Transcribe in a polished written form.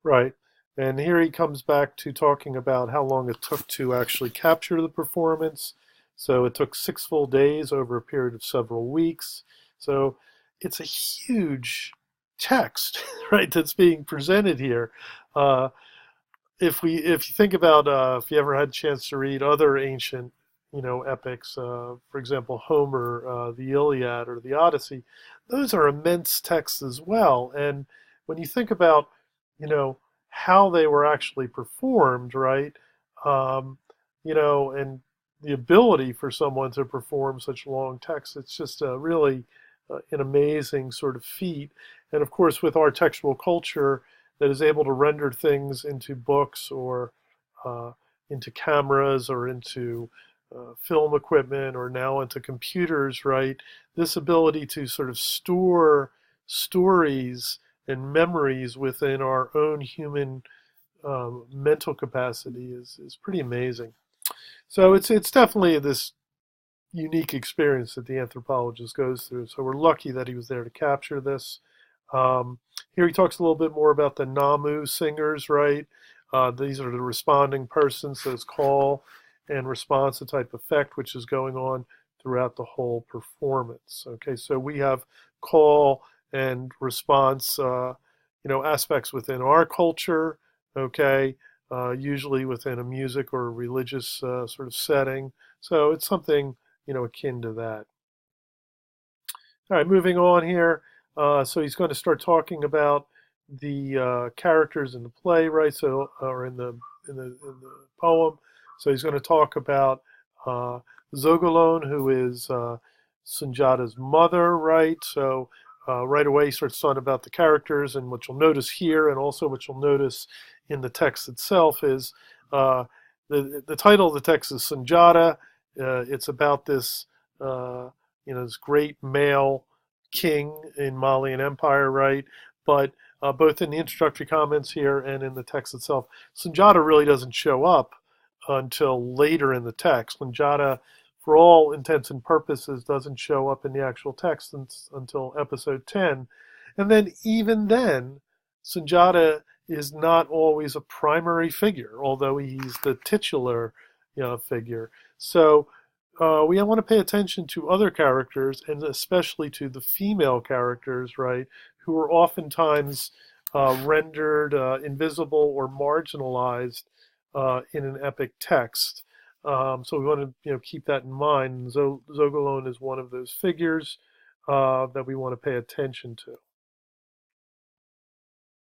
Right. And here he comes back to talking about how long it took to actually capture the performance. So it took 6 full days over a period of several weeks. So it's a huge text, right, that's being presented here. Uh, if you think about if you ever had a chance to read other ancient, epics, for example, Homer, the Iliad or the Odyssey, those are immense texts as well. And when you think about, you know, how they were actually performed, right? Um, and the ability for someone to perform such long texts, it's just really an amazing sort of feat. And of course, with our textual culture that is able to render things into books or uh, into cameras or into film equipment or now into computers, right? This ability to sort of store stories and memories within our own human mental capacity is pretty amazing. So it's definitely this unique experience that the anthropologist goes through. So we're lucky that he was there to capture this. Um, Here he talks a little bit more about the Namu singers, right? These are the responding persons, so it's call and response, the type effect which is going on throughout the whole performance. Okay, so we have call and response, aspects within our culture. Okay, usually within a music or a religious sort of setting. So it's something akin to that. All right, moving on here. So he's going to start talking about the characters in the play, right? So, or in the poem. So he's going to talk about uh, Zogolon, who is Sunjata's mother, right? So right away he starts talking about the characters, and what you'll notice here, and also what you'll notice in the text itself, is uh, the title of the text is Sunjata. It's about this. This great male king in Malian Empire, right? But both in the introductory comments here and in the text itself, Sunjata really doesn't show up until later in the text. Sunjata, for all intents and purposes, doesn't show up in the actual text until episode 10. And then, even then, Sunjata is not always a primary figure, although he's the titular figure. So we want to pay attention to other characters, and especially to the female characters, right, who are oftentimes rendered invisible or marginalized in an epic text. So we want to, keep that in mind. Zogolon is one of those figures that we want to pay attention to.